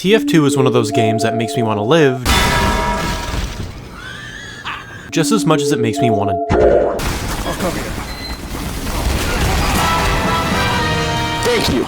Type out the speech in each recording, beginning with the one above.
TF2 is one of those games that makes me want to live just as much as it makes me want to. I'll cover you. Thank you.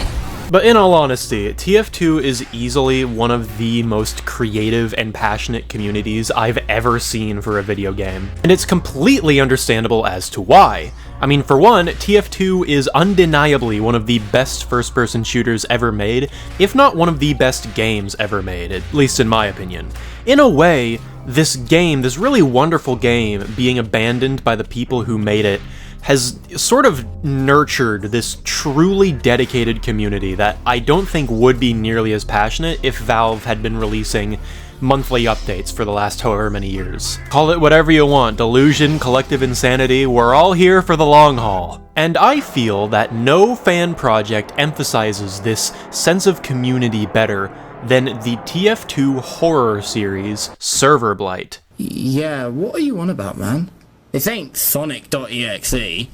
But in all honesty, TF2 is easily one of the most creative and passionate communities I've ever seen for a video game. And it's completely understandable as to why. I mean, for one, TF2 is undeniably one of the best first-person shooters ever made, if not one of the best games ever made, at least in my opinion. In a way, this game, this really wonderful game, being abandoned by the people who made it, has sort of nurtured this truly dedicated community that I don't think would be nearly as passionate if Valve had been releasing monthly updates for the last however many years. Call it whatever you want, delusion, collective insanity, we're all here for the long haul. And I feel that no fan project emphasizes this sense of community better than the TF2 horror series, SERVERBLIGHT. Yeah, what are you on about, man? This ain't Sonic.exe.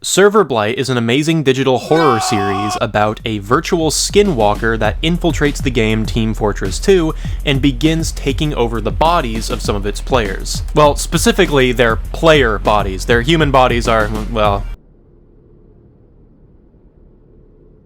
SERVERBLIGHT is an amazing digital horror series about a virtual skinwalker that infiltrates the game Team Fortress 2 and begins taking over the bodies of some of its players. Well, specifically their player bodies. Their human bodies are, well,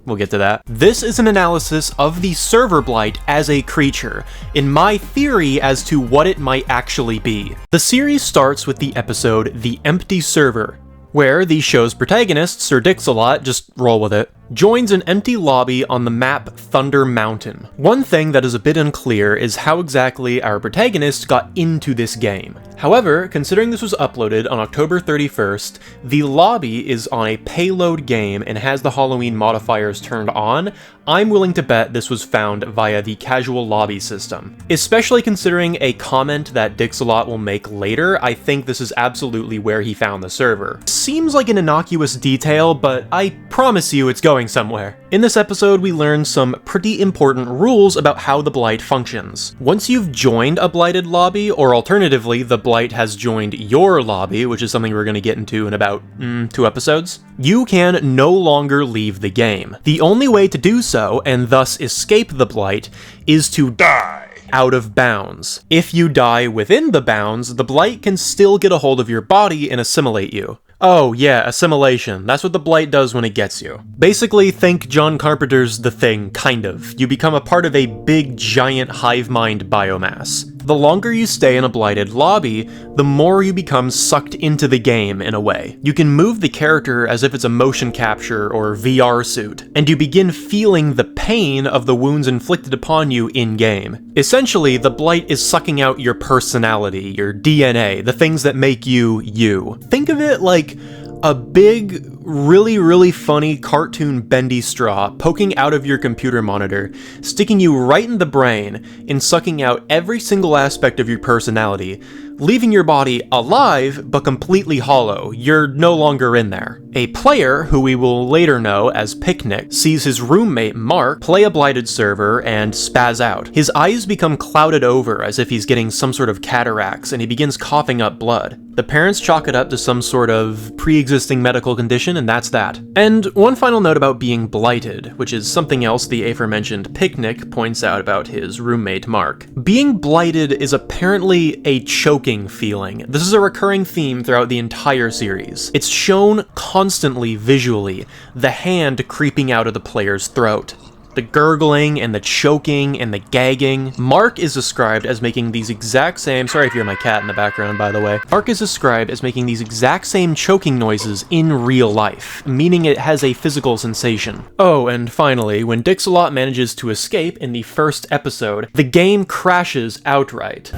we'll get to that. This is an analysis of the SERVERBLIGHT as a creature, in my theory as to what it might actually be. The series starts with the episode The Empty Server, where the show's protagonist, Sir Dix-a-Lot, just roll with it, joins an empty lobby on the map Thunder Mountain. One thing that is a bit unclear is how exactly our protagonist got into this game. However, considering this was uploaded on October 31st, the lobby is on a payload game and has the Halloween modifiers turned on. I'm willing to bet this was found via the casual lobby system. Especially considering a comment that Dix-a-Lot will make later, I think this is absolutely where he found the server. Seems like an innocuous detail, but I promise you it's going somewhere. In this episode, we learn some pretty important rules about how the Blight functions. Once you've joined a Blighted lobby, or alternatively, the Blight has joined your lobby, which is something we're going to get into in about 2 episodes, you can no longer leave the game. The only way to do so, and thus escape the Blight, is to die out of bounds. If you die within the bounds, the Blight can still get a hold of your body and assimilate you. Oh yeah, assimilation. That's what the Blight does when it gets you. Basically, think John Carpenter's The Thing, kind of. You become a part of a big, giant hive mind biomass. The longer you stay in a Blighted lobby, the more you become sucked into the game in a way. You can move the character as if it's a motion capture or VR suit, and you begin feeling the pain of the wounds inflicted upon you in-game. Essentially, the Blight is sucking out your personality, your DNA, the things that make you, you. Think of it like a big, really funny cartoon bendy straw poking out of your computer monitor, sticking you right in the brain and sucking out every single aspect of your personality, leaving your body alive but completely hollow. You're no longer in there. A player, who we will later know as Picnic, sees his roommate Mark play a Blighted server and spaz out. His eyes become clouded over as if he's getting some sort of cataracts, and he begins coughing up blood. The parents chalk it up to some sort of pre-existing medical condition, and that's that. And one final note about being blighted, which is something else the aforementioned Picnic points out about his roommate Mark. Being blighted is apparently a choking feeling. This is a recurring theme throughout the entire series. It's shown constantly visually, the hand creeping out of the player's throat. The gurgling and the choking and the gagging. Mark is described as making these exact same, sorry if you're my cat in the background by the way. Mark is described as making these exact same choking noises in real life, meaning it has a physical sensation. Oh, and finally, when Dix-a-Lot manages to escape in the first episode, the game crashes outright.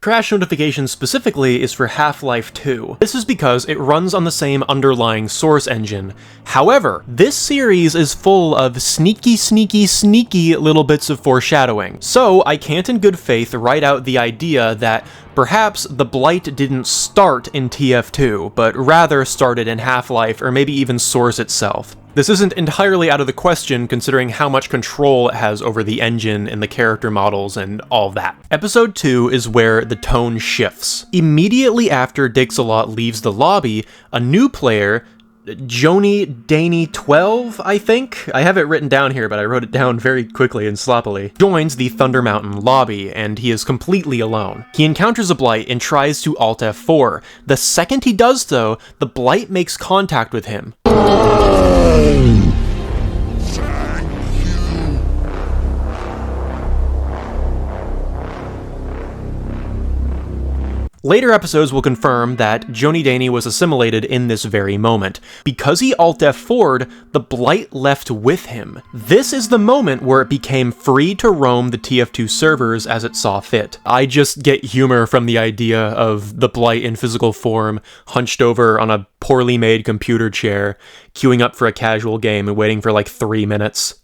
Crash notification specifically is for Half-Life 2. This is because it runs on the same underlying source engine. However, this series is full of sneaky little bits of foreshadowing. So I can't in good faith write out the idea that perhaps the Blight didn't start in TF2, but rather started in Half-Life or maybe even Source itself. This isn't entirely out of the question considering how much control it has over the engine and the character models and all of that. Episode 2 is where the tone shifts. Immediately after Dixalot leaves the lobby, a new player, Joni Daney 12, I think? I have it written down here, but I wrote it down very quickly and sloppily. Joins the Thunder Mountain lobby, and he is completely alone. He encounters a Blight and tries to Alt F4. The second he does so, the Blight makes contact with him. Later episodes will confirm that Joni Daney was assimilated in this very moment. Because he Alt F4'd, the Blight left with him. This is the moment where it became free to roam the TF2 servers as it saw fit. I just get humor from the idea of the Blight in physical form, hunched over on a poorly made computer chair, queuing up for a casual game and waiting for like 3 minutes.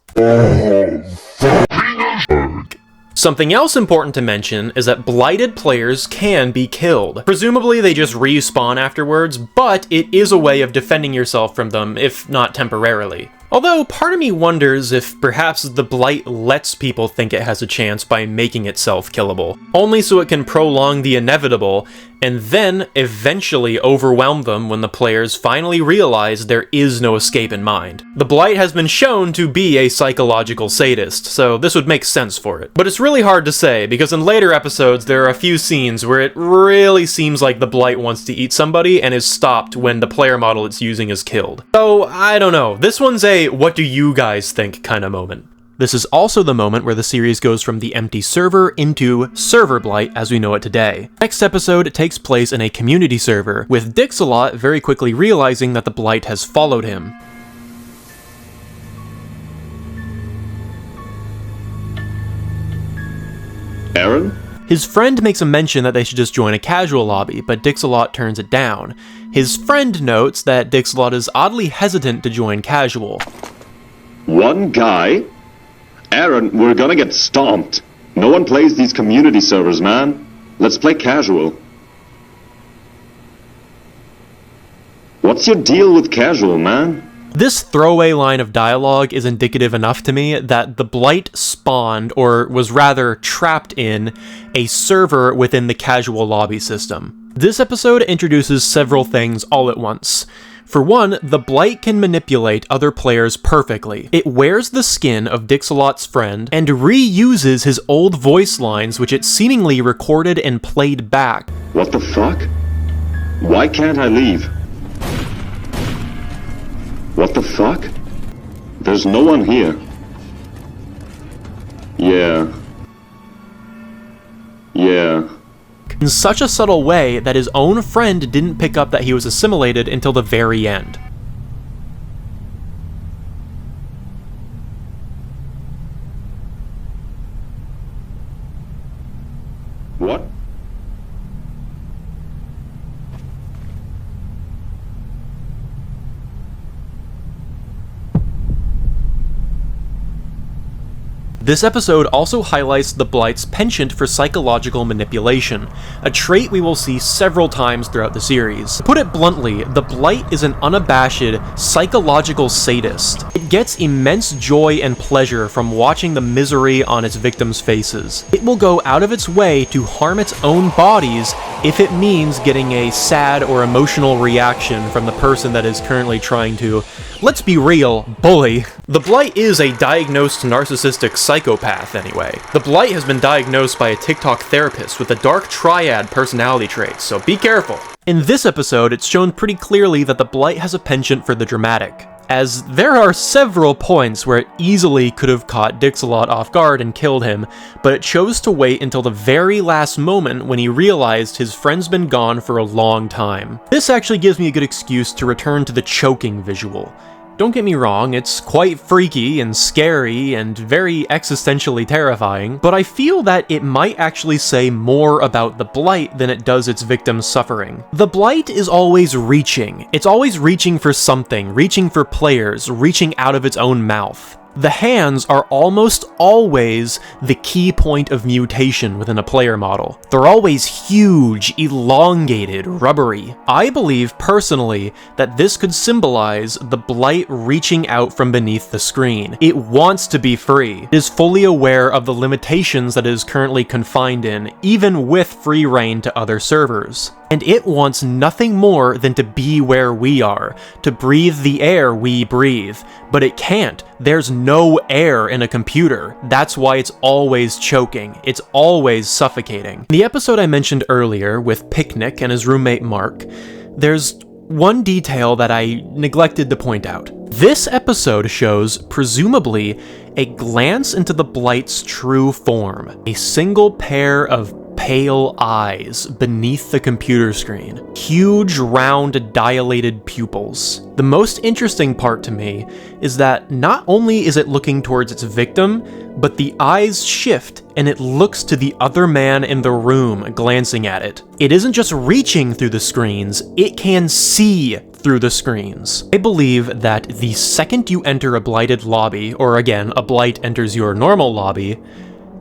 Something else important to mention is that blighted players can be killed. Presumably they just respawn afterwards, but it is a way of defending yourself from them, if not temporarily. Although, part of me wonders if perhaps the Blight lets people think it has a chance by making itself killable, only so it can prolong the inevitable, and then eventually overwhelm them when the players finally realize there is no escape in mind. The Blight has been shown to be a psychological sadist, so this would make sense for it. But it's really hard to say, because in later episodes there are a few scenes where it really seems like the Blight wants to eat somebody and is stopped when the player model it's using is killed. So, I don't know, this one's a what do you guys think kind of moment. This is also the moment where the series goes from the empty server into SERVERBLIGHT as we know it today. Next episode takes place in a community server, with Dixalot very quickly realizing that the Blight has followed him. Aaron? His friend makes a mention that they should just join a casual lobby, but Dixalot turns it down. His friend notes that Dixalot is oddly hesitant to join casual. One guy? Aaron, we're gonna get stomped. No one plays these community servers, man. Let's play casual. What's your deal with casual, man? This throwaway line of dialogue is indicative enough to me that the Blight spawned, or was rather trapped in, a server within the casual lobby system. This episode introduces several things all at once. For one, the Blight can manipulate other players perfectly. It wears the skin of Dixalot's friend and reuses his old voice lines which it seemingly recorded and played back. What the fuck? Why can't I leave? What the fuck? There's no one here. Yeah. In such a subtle way that his own friend didn't pick up that he was assimilated until the very end. What? This episode also highlights the Blight's penchant for psychological manipulation, a trait we will see several times throughout the series. To put it bluntly, the Blight is an unabashed, psychological sadist. It gets immense joy and pleasure from watching the misery on its victims' faces. It will go out of its way to harm its own bodies if it means getting a sad or emotional reaction from the person that is currently trying to, let's be real, bully. The Blight is a diagnosed narcissistic psychopath anyway. The Blight has been diagnosed by a TikTok therapist with a dark triad personality trait, so be careful. In this episode, it's shown pretty clearly that the Blight has a penchant for the dramatic, as there are several points where it easily could have caught Dixalot off guard and killed him, but it chose to wait until the very last moment when he realized his friend's been gone for a long time. This actually gives me a good excuse to return to the choking visual. Don't get me wrong, it's quite freaky and scary and very existentially terrifying, but I feel that it might actually say more about the Blight than it does its victim's suffering. The Blight is always reaching. It's always reaching for something, reaching for players, reaching out of its own mouth. The hands are almost always the key point of mutation within a player model. They're always huge, elongated, rubbery. I believe personally that this could symbolize the Blight reaching out from beneath the screen. It wants to be free. It is fully aware of the limitations that it is currently confined in, even with free reign to other servers. And it wants nothing more than to be where we are, to breathe the air we breathe. But it can't. There's no air in a computer. That's why it's always choking. It's always suffocating. In the episode I mentioned earlier with Picnic and his roommate Mark, there's one detail that I neglected to point out. This episode shows, presumably, a glance into the Blight's true form. A single pair of pale eyes beneath the computer screen. Huge, round, dilated pupils. The most interesting part to me is that not only is it looking towards its victim, but the eyes shift and it looks to the other man in the room glancing at it. It isn't just reaching through the screens, it can see through the screens. I believe that the second you enter a blighted lobby, or again, a blight enters your normal lobby,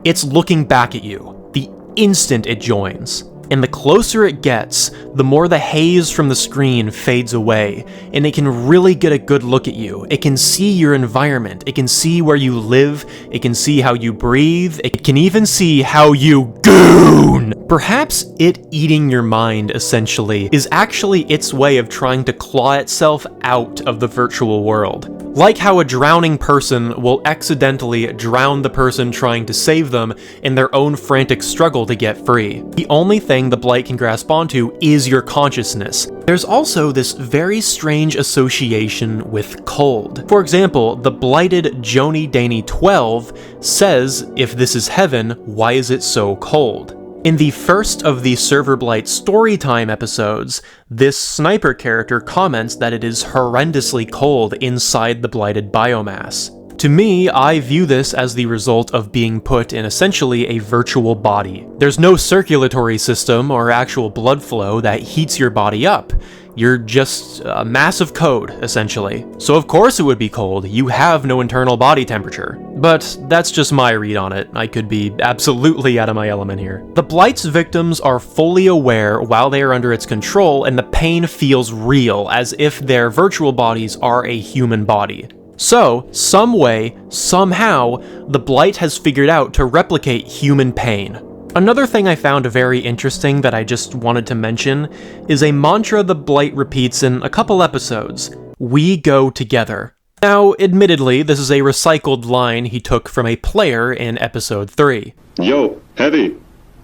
it's looking back at you. The instant it joins. And the closer it gets, the more the haze from the screen fades away, and it can really get a good look at you. It can see your environment, it can see where you live, it can see how you breathe, it can even see how you goon! Perhaps it eating your mind, essentially, is actually its way of trying to claw itself out of the virtual world. Like how a drowning person will accidentally drown the person trying to save them in their own frantic struggle to get free. The only thing the Blight can grasp onto is your consciousness. There's also this very strange association with cold. For example, the blighted Joni Daney 12 says, if this is heaven, why is it so cold? In the first of the SERVERBLIGHT storytime episodes, this sniper character comments that it is horrendously cold inside the blighted biomass. To me, I view this as the result of being put in essentially a virtual body. There's no circulatory system or actual blood flow that heats your body up. You're just a mass of code, essentially. So of course it would be cold, you have no internal body temperature. But that's just my read on it, I could be absolutely out of my element here. The Blight's victims are fully aware while they are under its control, and the pain feels real, as if their virtual bodies are a human body. So, some way, somehow, the Blight has figured out to replicate human pain. Another thing I found very interesting that I just wanted to mention is a mantra the Blight repeats in a couple episodes. We go together. Now, admittedly, this is a recycled line he took from a player in episode 3. Yo, Heavy,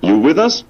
you with us?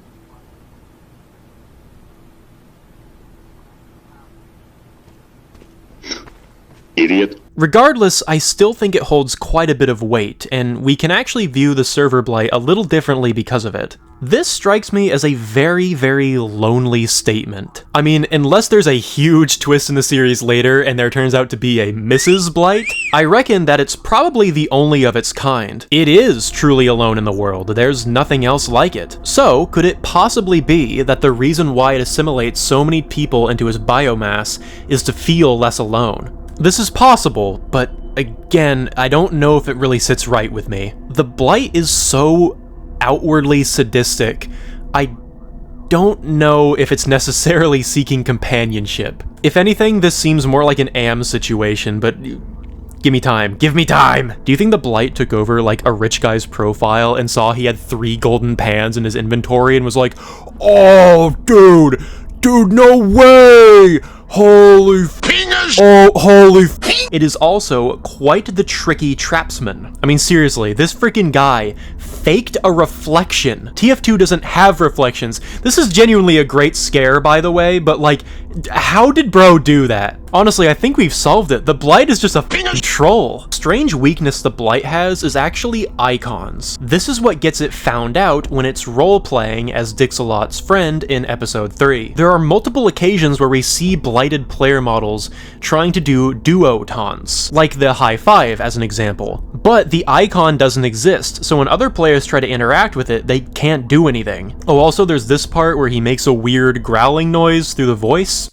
Idiot. Regardless, I still think it holds quite a bit of weight, and we can actually view the SERVERBLIGHT a little differently because of it. This strikes me as a very, very lonely statement. I mean, unless there's a huge twist in the series later and there turns out to be a Mrs. Blight, I reckon that it's probably the only of its kind. It is truly alone in the world, there's nothing else like it. So, could it possibly be that the reason why it assimilates so many people into its biomass is to feel less alone? This is possible, but again, I don't know if it really sits right with me. The Blight is so outwardly sadistic, I don't know if it's necessarily seeking companionship. If anything, this seems more like an AM situation, but give me time. Give me time! Do you think the Blight took over, like, a rich guy's profile and saw he had 3 golden pans in his inventory and was like, oh, dude, no way! Holy fingers! Oh, holy It is also quite the tricky trapsman. I mean, seriously, this freaking guy faked a reflection. TF2 doesn't have reflections. This is genuinely a great scare, by the way, but like, how did bro do that? Honestly, I think we've solved it. The Blight is just a troll. Strange weakness the Blight has is actually icons. This is what gets it found out when it's role-playing as Dixalot's friend in episode 3. There are multiple occasions where we see blighted player models trying to do duo taunts, like the high five as an example. But the icon doesn't exist, so when other players try to interact with it, they can't do anything. Oh, also there's this part where he makes a weird growling noise through the voice.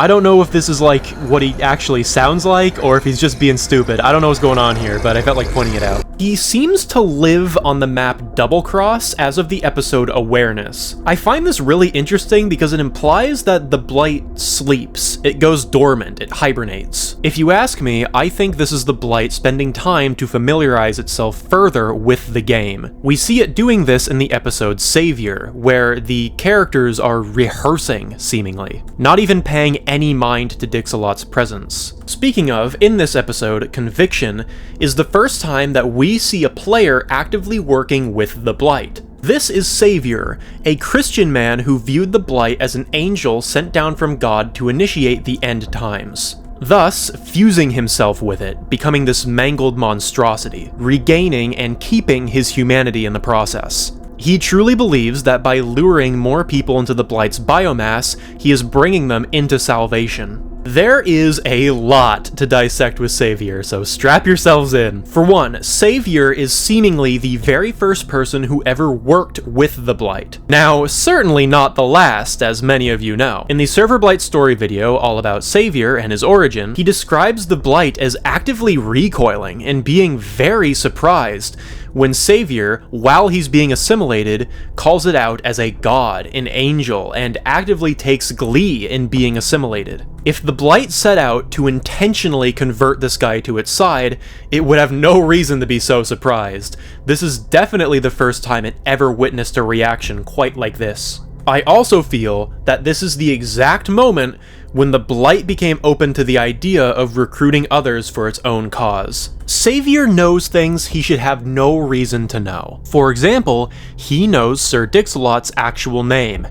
I don't know if this is like what he actually sounds like or if he's just being stupid. I don't know what's going on here, but I felt like pointing it out. He seems to live on the map Double Cross as of the episode Awareness. I find this really interesting because it implies that the Blight sleeps. It goes dormant, it hibernates. If you ask me, I think this is the Blight spending time to familiarize itself further with the game. We see it doing this in the episode Savior, where the characters are rehearsing, seemingly, not even paying any mind to Dixalot's presence. Speaking of, in this episode, Conviction is the first time that we see a player actively working with the Blight. This is Savior, a Christian man who viewed the Blight as an angel sent down from God to initiate the end times, thus fusing himself with it, becoming this mangled monstrosity, regaining and keeping his humanity in the process. He truly believes that by luring more people into the Blight's biomass, he is bringing them into salvation. There is a lot to dissect with Savior, so strap yourselves in. For one, Savior is seemingly the very first person who ever worked with the Blight. Now, certainly not the last, as many of you know. In the SERVERBLIGHT story video all about Savior and his origin, he describes the Blight as actively recoiling and being very surprised when Savior, while he's being assimilated, calls it out as a god, an angel, and actively takes glee in being assimilated. If the Blight set out to intentionally convert this guy to its side, it would have no reason to be so surprised. This is definitely the first time it ever witnessed a reaction quite like this. I also feel that this is the exact moment when the Blight became open to the idea of recruiting others for its own cause. Savior knows things he should have no reason to know. For example, he knows Sir Dixalot's actual name.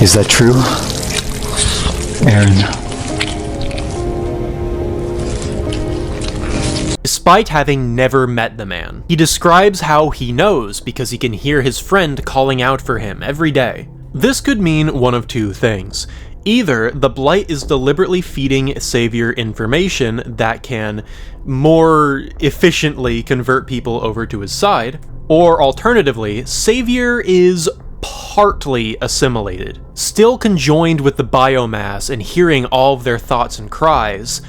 Is that true, Aaron? Despite having never met the man. He describes how he knows because he can hear his friend calling out for him every day. This could mean one of two things. Either the Blight is deliberately feeding Savior information that can more efficiently convert people over to his side, or alternatively, Savior is partly assimilated, still conjoined with the biomass and hearing all of their thoughts and cries,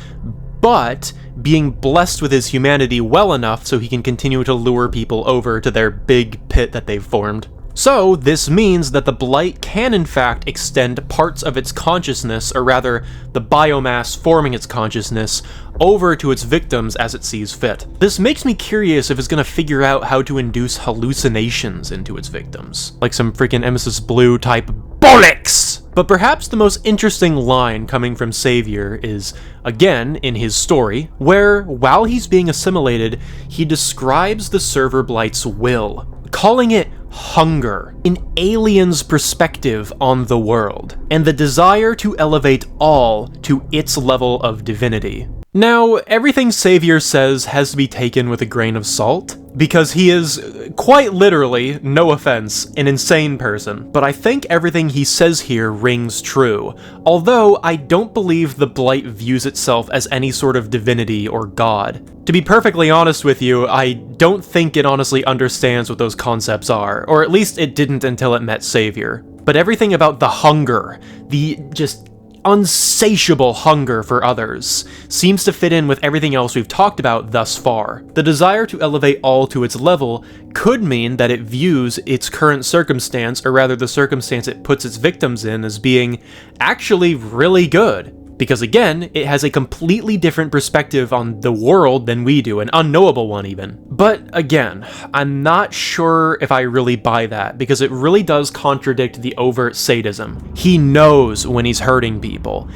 but being blessed with his humanity well enough so he can continue to lure people over to their big pit that they've formed. So, this means that the Blight can in fact extend parts of its consciousness, or rather, the biomass forming its consciousness, over to its victims as it sees fit. This makes me curious if it's gonna figure out how to induce hallucinations into its victims. Like some freaking Nemesis Blue type bollocks! But perhaps the most interesting line coming from Savior is, again, in his story, where, while he's being assimilated, he describes the Server Blight's will, calling it hunger, an alien's perspective on the world, and the desire to elevate all to its level of divinity. Now, everything Savior says has to be taken with a grain of salt, because he is, quite literally, no offense, an insane person, but I think everything he says here rings true, although I don't believe the Blight views itself as any sort of divinity or god. To be perfectly honest with you, I don't think it honestly understands what those concepts are, or at least it didn't until it met Savior. But everything about the hunger, the just unsatiable hunger for others, seems to fit in with everything else we've talked about thus far. The desire to elevate all to its level could mean that it views its current circumstance, or rather the circumstance it puts its victims in, as being actually really good. Because again, it has a completely different perspective on the world than we do, an unknowable one even. But again, I'm not sure if I really buy that, because it really does contradict the overt sadism. He knows when he's hurting people.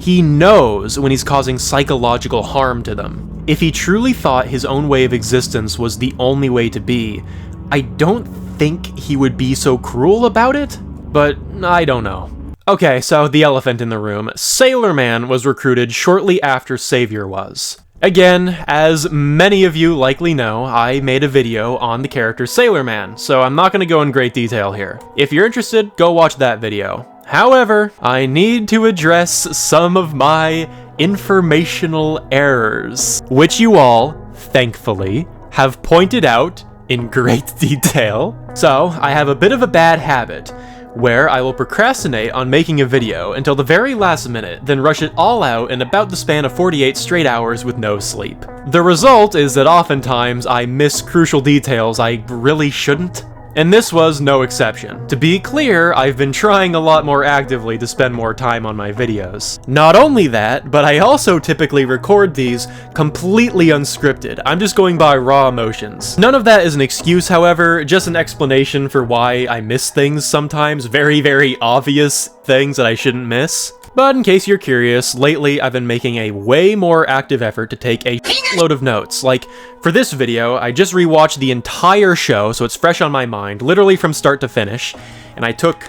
He knows when he's causing psychological harm to them. If he truly thought his own way of existence was the only way to be, I don't think he would be so cruel about it, but I don't know. Okay, so the elephant in the room. Sailor Man was recruited shortly after Savior was. Again, as many of you likely know, I made a video on the character Sailor Man, so I'm not going to go in great detail here. If you're interested, go watch that video. However, I need to address some of my informational errors, which you all, thankfully, have pointed out in great detail. So, I have a bit of a bad habit, where I will procrastinate on making a video until the very last minute, then rush it all out in about the span of 48 straight hours with no sleep. The result is that oftentimes I miss crucial details I really shouldn't. And this was no exception. To be clear, I've been trying a lot more actively to spend more time on my videos. Not only that, but I also typically record these completely unscripted. I'm just going by raw emotions. None of that is an excuse, however, just an explanation for why I miss things sometimes, very, very obvious things that I shouldn't miss. But in case you're curious, lately I've been making a way more active effort to take a load of notes. Like, for this video, I just rewatched the entire show, so it's fresh on my mind, literally from start to finish, and I took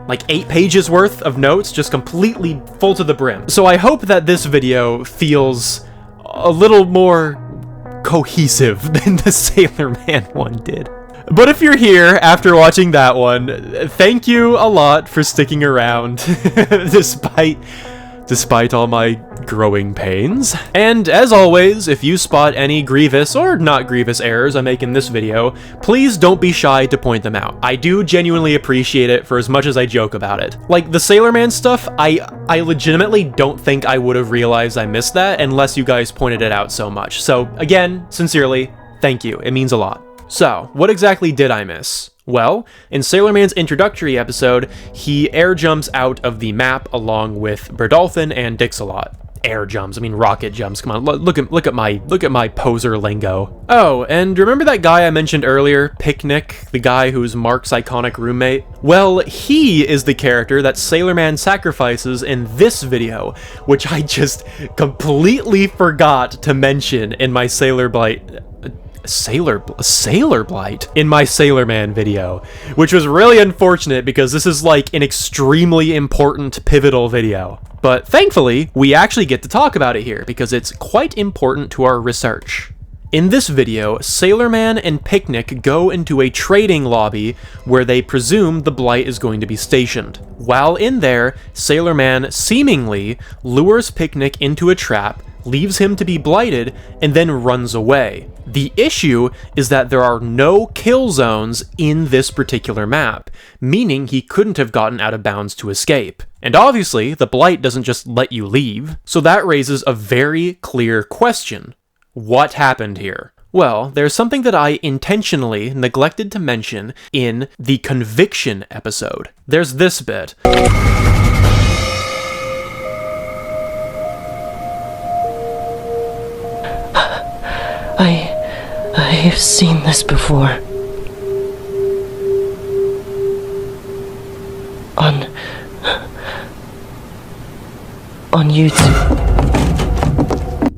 like 8 pages worth of notes, just completely full to the brim. So I hope that this video feels a little more cohesive than the Sailor Man one did. But if you're here after watching that one, thank you a lot for sticking around, despite all my growing pains. And as always, if you spot any grievous or not grievous errors I make in this video, please don't be shy to point them out. I do genuinely appreciate it for as much as I joke about it. Like the Sailor Man stuff, I legitimately don't think I would have realized I missed that unless you guys pointed it out so much. So again, sincerely, thank you. It means a lot. So, what exactly did I miss? Well, in Sailor Man's introductory episode, he air jumps out of the map along with Berdolphin and Dixalot. Air jumps, I mean rocket jumps. Come on, look at my poser lingo. Oh, and remember that guy I mentioned earlier, Picnic, the guy who's Mark's iconic roommate? Well, he is the character that Sailor Man sacrifices in this video, which I just completely forgot to mention in my Sailor Blight in my Sailor Man video, which was really unfortunate because this is like an extremely important pivotal video. But thankfully, we actually get to talk about it here because it's quite important to our research. In this video, Sailor Man and Picnic go into a trading lobby where they presume the Blight is going to be stationed. While in there, Sailor Man seemingly lures Picnic into a trap, leaves him to be blighted, and then runs away. The issue is that there are no kill zones in this particular map, meaning he couldn't have gotten out of bounds to escape. And obviously, the Blight doesn't just let you leave, so that raises a very clear question. What happened here? Well, there's something that I intentionally neglected to mention in the Conviction episode. There's this bit. I've seen this before. On YouTube.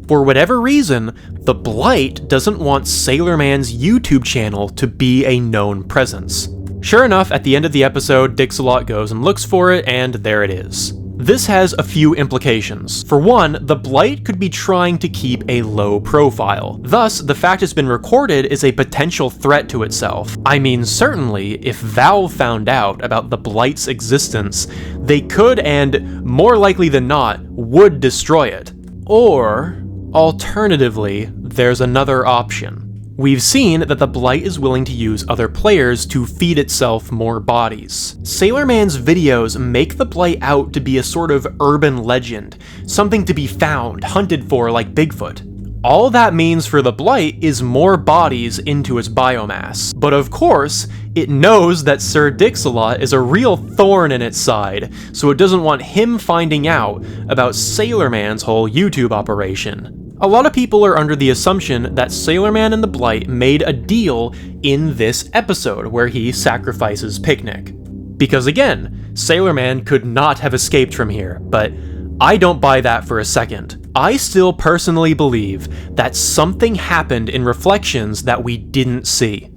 For whatever reason, the Blight doesn't want Sailor Man's YouTube channel to be a known presence. Sure enough, at the end of the episode, Dixalot goes and looks for it, and there it is. This has a few implications. For one, the Blight could be trying to keep a low profile. Thus, the fact it's been recorded is a potential threat to itself. I mean, certainly, if Valve found out about the Blight's existence, they could, and more likely than not, would destroy it. Or, alternatively, there's another option. We've seen that the Blight is willing to use other players to feed itself more bodies. Sailor Man's videos make the Blight out to be a sort of urban legend, something to be found, hunted for like Bigfoot. All that means for the Blight is more bodies into its biomass. But of course, it knows that Sir Dixalot is a real thorn in its side, so it doesn't want him finding out about Sailor Man's whole YouTube operation. A lot of people are under the assumption that Sailor Man and the Blight made a deal in this episode where he sacrifices Picnic. Because again, Sailor Man could not have escaped from here, but I don't buy that for a second. I still personally believe that something happened in Reflections that we didn't see.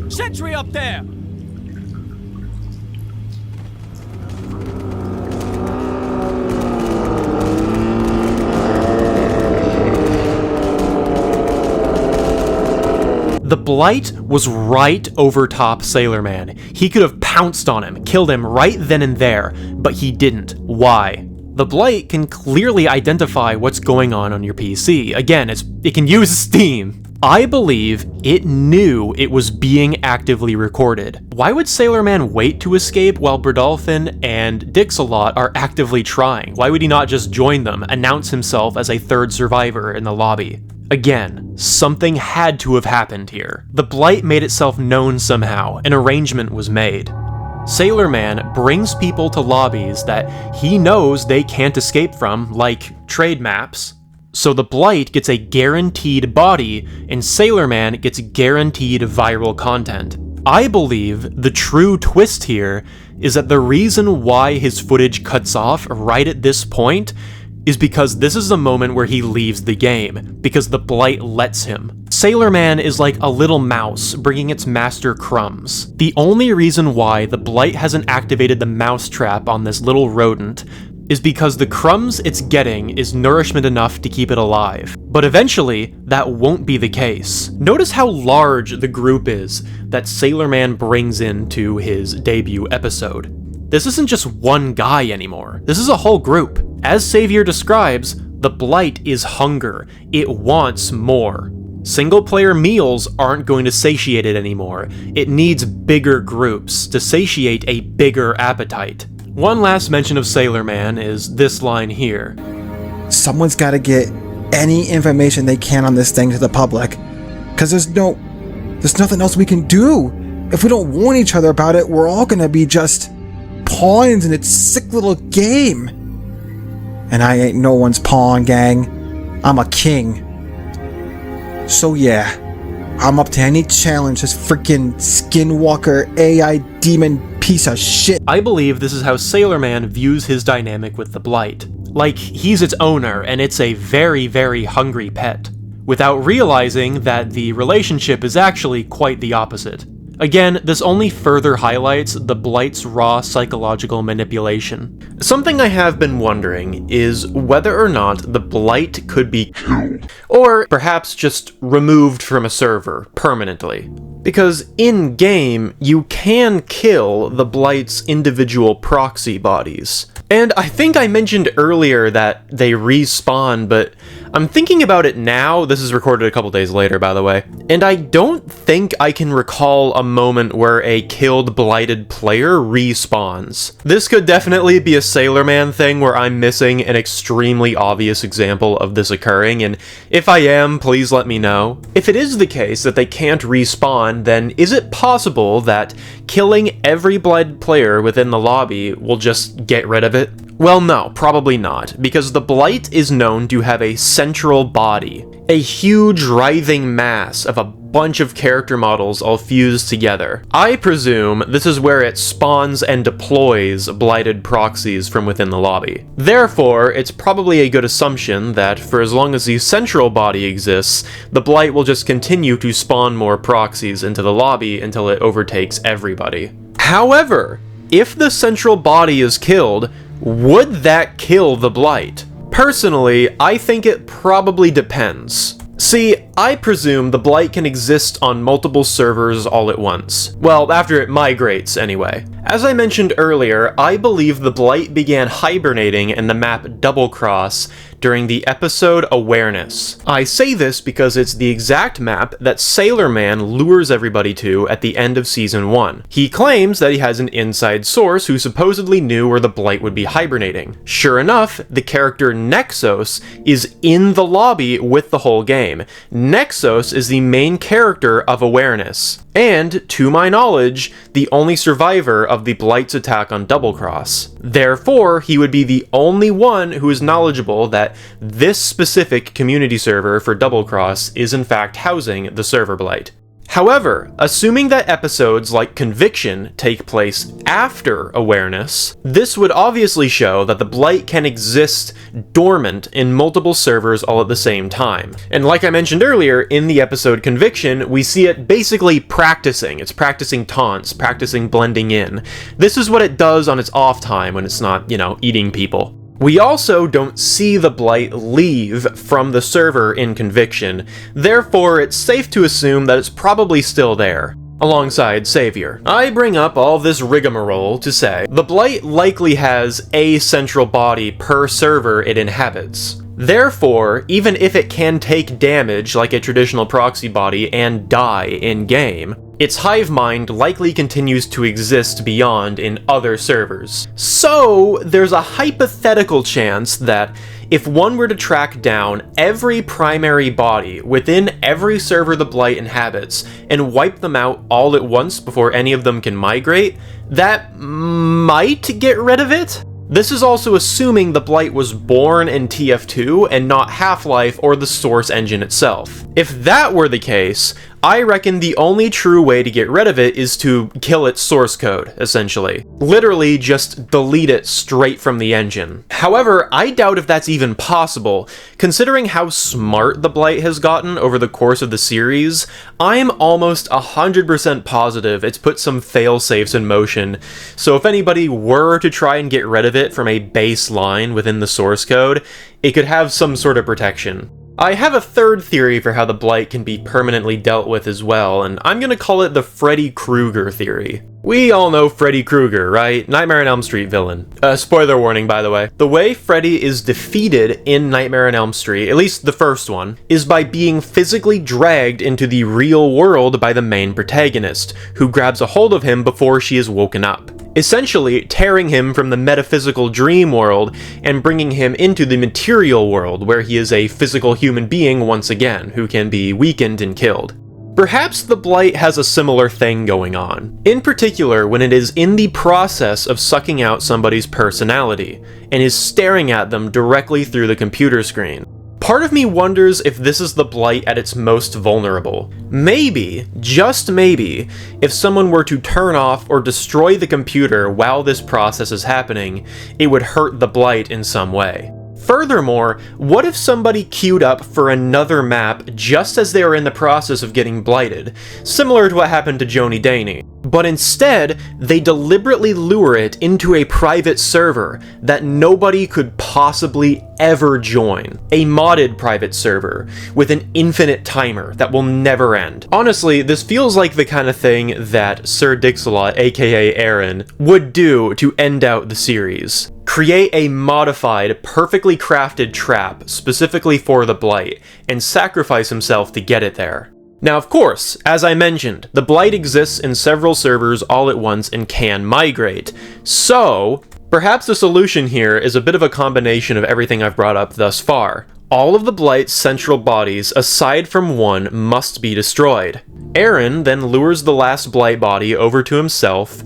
Sentry up there! The Blight was right over top Sailor Man. He could have pounced on him, killed him right then and there, but he didn't. Why? The Blight can clearly identify what's going on your PC. Again, it can use Steam. I believe it knew it was being actively recorded. Why would Sailor Man wait to escape while Bradolphin and Dix-a-Lot are actively trying? Why would he not just join them, announce himself as a third survivor in the lobby? Again, something had to have happened here. The Blight made itself known somehow, an arrangement was made. Sailor Man brings people to lobbies that he knows they can't escape from, like trade maps. So the Blight gets a guaranteed body, and Sailor Man gets guaranteed viral content. I believe the true twist here is that the reason why his footage cuts off right at this point is because this is the moment where he leaves the game, because the Blight lets him. Sailor Man is like a little mouse bringing its master crumbs. The only reason why the Blight hasn't activated the mousetrap on this little rodent is because the crumbs it's getting is nourishment enough to keep it alive. But eventually, that won't be the case. Notice how large the group is that Sailor Man brings into his debut episode. This isn't just one guy anymore. This is a whole group. As Xavier describes, the Blight is hunger. It wants more. Single-player meals aren't going to satiate it anymore. It needs bigger groups to satiate a bigger appetite. One last mention of Sailor Man is this line here. Someone's gotta get any information they can on this thing to the public. Cause there's nothing else we can do. If we don't warn each other about it, we're all gonna be just pawns in its sick little game. And I ain't no one's pawn, gang. I'm a king. So yeah, I'm up to any challenge this freaking skinwalker AI demon piece of shit. I believe this is how Sailor Man views his dynamic with the Blight. Like, he's its owner, and it's a very, very hungry pet, without realizing that the relationship is actually quite the opposite. Again, this only further highlights the Blight's raw psychological manipulation. Something I have been wondering is whether or not the Blight could be killed, or perhaps just removed from a server permanently. Because in-game, you can kill the Blight's individual proxy bodies. And I think I mentioned earlier that they respawn, but I'm thinking about it now. This is recorded a couple days later, by the way. And I don't think I can recall a moment where a killed Blighted player respawns. This could definitely be a Sailor Man thing where I'm missing an extremely obvious example of this occurring, and if I am, please let me know. If it is the case that they can't respawn, then is it possible that killing every Blighted player within the lobby will just get rid of it? Well, no, probably not, because the Blight is known to have a central body, a huge writhing mass of a bunch of character models all fused together. I presume this is where it spawns and deploys Blighted proxies from within the lobby. Therefore, it's probably a good assumption that for as long as the central body exists, the Blight will just continue to spawn more proxies into the lobby until it overtakes everybody. However, if the central body is killed, would that kill the Blight? Personally, I think it probably depends. See, I presume the Blight can exist on multiple servers all at once. Well, after it migrates, anyway. As I mentioned earlier, I believe the Blight began hibernating in the map Double Cross during the episode Awareness. I say this because it's the exact map that Sailor Man lures everybody to at the end of Season 1. He claims that he has an inside source who supposedly knew where the Blight would be hibernating. Sure enough, the character Nexos is in the lobby with the whole game. Nexos is the main character of Awareness, and, to my knowledge, the only survivor of the Blight's attack on Double Cross. Therefore, he would be the only one who is knowledgeable that this specific community server for Double Cross is in fact housing the Server Blight. However, assuming that episodes like Conviction take place after Awareness, this would obviously show that the Blight can exist dormant in multiple servers all at the same time. And like I mentioned earlier, in the episode Conviction, we see it basically practicing. It's practicing taunts, practicing blending in. This is what it does on its off time when it's not, eating people. We also don't see the Blight leave from the server in Conviction, therefore it's safe to assume that it's probably still there, alongside Xavier. I bring up all this rigmarole to say, the Blight likely has a central body per server it inhabits. Therefore, even if it can take damage like a traditional proxy body and die in-game, its hive mind likely continues to exist beyond in other servers. So, there's a hypothetical chance that if one were to track down every primary body within every server the Blight inhabits and wipe them out all at once before any of them can migrate, that might get rid of it? This is also assuming the Blight was born in TF2 and not Half-Life or the Source engine itself. If that were the case, I reckon the only true way to get rid of it is to kill its source code, essentially. Literally just delete it straight from the engine. However, I doubt if that's even possible. Considering how smart the Blight has gotten over the course of the series, I'm almost 100% positive it's put some fail-safes in motion, so if anybody were to try and get rid of it from a baseline within the source code, it could have some sort of protection. I have a third theory for how the Blight can be permanently dealt with as well, and I'm gonna call it the Freddy Krueger theory. We all know Freddy Krueger, right? Nightmare on Elm Street villain. Spoiler warning, by the way. The way Freddy is defeated in Nightmare on Elm Street, at least the first one, is by being physically dragged into the real world by the main protagonist, who grabs a hold of him before she is woken up, essentially tearing him from the metaphysical dream world and bringing him into the material world, where he is a physical human being once again, who can be weakened and killed. Perhaps the Blight has a similar thing going on, in particular when it is in the process of sucking out somebody's personality, and is staring at them directly through the computer screen. Part of me wonders if this is the Blight at its most vulnerable. Maybe, just maybe, if someone were to turn off or destroy the computer while this process is happening, it would hurt the Blight in some way. Furthermore, what if somebody queued up for another map just as they were in the process of getting blighted, similar to what happened to Joni Daney, but instead, they deliberately lure it into a private server that nobody could possibly ever join. A modded private server, with an infinite timer that will never end. Honestly, this feels like the kind of thing that Sir Dixalot, aka Aaron, would do to end out the series. Create a modified, perfectly crafted trap specifically for the Blight, and sacrifice himself to get it there. Now, of course, as I mentioned, the Blight exists in several servers all at once and can migrate. So, perhaps the solution here is a bit of a combination of everything I've brought up thus far. All of the Blight's central bodies, aside from one, must be destroyed. Aaron then lures the last Blight body over to himself,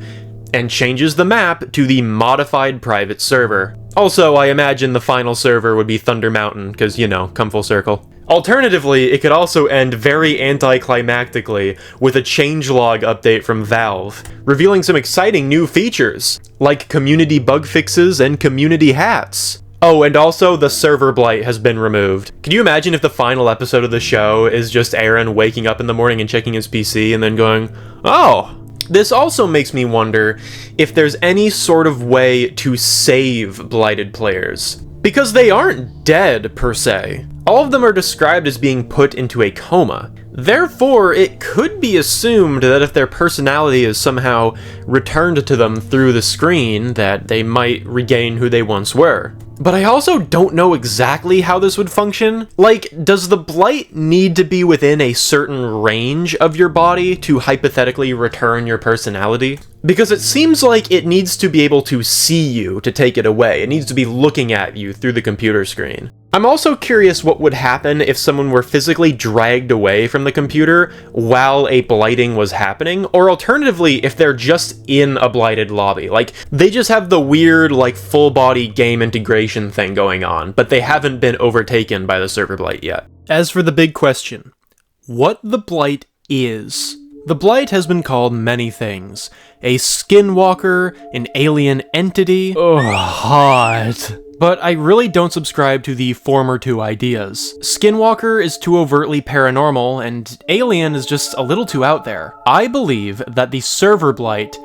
and changes the map to the modified private server. Also, I imagine the final server would be Thunder Mountain, because, you know, come full circle. Alternatively, it could also end very anticlimactically with a changelog update from Valve, revealing some exciting new features, like community bug fixes and community hats. Oh, and also the server blight has been removed. Can you imagine if the final episode of the show is just Aaron waking up in the morning and checking his PC and then going, oh. This also makes me wonder if there's any sort of way to save blighted players. Because they aren't dead, per se. All of them are described as being put into a coma. Therefore, it could be assumed that if their personality is somehow returned to them through the screen, that they might regain who they once were. But I also don't know exactly how this would function. Like, does the blight need to be within a certain range of your body to hypothetically return your personality? Because it seems like it needs to be able to see you to take it away. It needs to be looking at you through the computer screen. I'm also curious what would happen if someone were physically dragged away from the computer while a blighting was happening, or alternatively, if they're just in a blighted lobby. Like, they just have the weird, like, full-body game integration thing going on, but they haven't been overtaken by the server blight yet. As for the big question, what the blight is. The Blight has been called many things. A skinwalker, an alien entity. Oh, hot. But I really don't subscribe to the former two ideas. Skinwalker is too overtly paranormal, and alien is just a little too out there. I believe that the Server Blight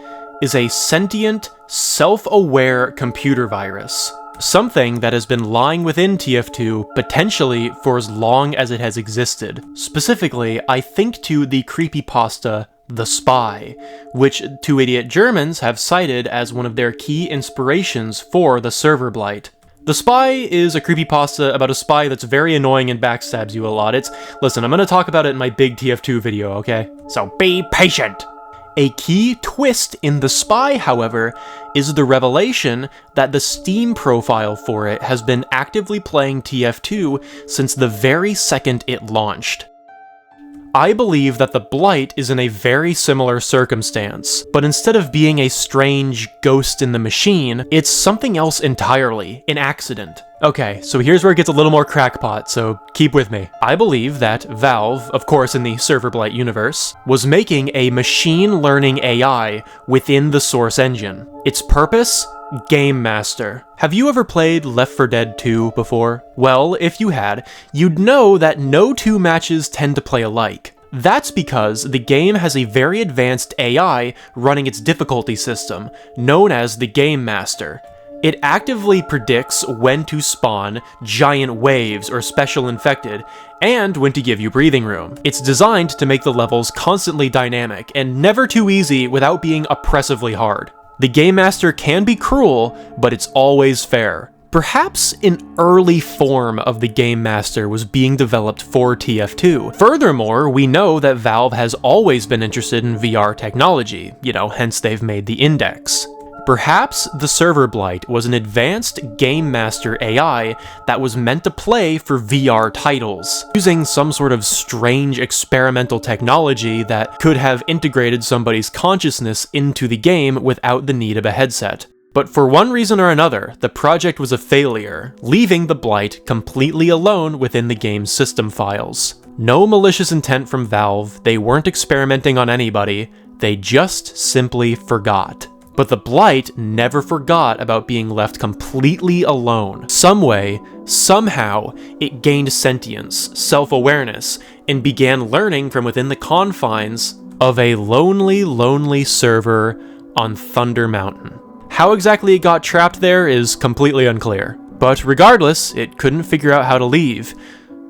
is a sentient, self-aware computer virus. Something that has been lying within TF2 potentially for as long as it has existed. Specifically, I think to the creepypasta The Spy, which Two Idiot Germans have cited as one of their key inspirations for the Server Blight. The Spy is a creepypasta about a spy that's very annoying and backstabs you a lot. Listen, I'm gonna talk about it in my big TF2 video, okay? So be patient! A key twist in The Spy, however, is the revelation that the Steam profile for it has been actively playing TF2 since the very second it launched. I believe that the Blight is in a very similar circumstance, but instead of being a strange ghost in the machine, it's something else entirely, an accident. Okay, so here's where it gets a little more crackpot, so keep with me. I believe that Valve, of course in the SERVERBLIGHT universe, was making a machine learning AI within the Source engine. Its purpose? Game Master. Have you ever played Left 4 Dead 2 before? Well, if you had, you'd know that no two matches tend to play alike. That's because the game has a very advanced AI running its difficulty system, known as the Game Master. It actively predicts when to spawn giant waves or special infected, and when to give you breathing room. It's designed to make the levels constantly dynamic, and never too easy without being oppressively hard. The Game Master can be cruel, but it's always fair. Perhaps an early form of the Game Master was being developed for TF2. Furthermore, we know that Valve has always been interested in VR technology, hence they've made the Index. Perhaps the SERVERBLIGHT was an advanced Game Master AI that was meant to play for VR titles, using some sort of strange experimental technology that could have integrated somebody's consciousness into the game without the need of a headset. But for one reason or another, the project was a failure, leaving the Blight completely alone within the game's system files. No malicious intent from Valve, they weren't experimenting on anybody, they just simply forgot. But the Blight never forgot about being left completely alone. Some way, somehow, it gained sentience, self-awareness, and began learning from within the confines of a lonely, lonely server on Thunder Mountain. How exactly it got trapped there is completely unclear. But regardless, it couldn't figure out how to leave.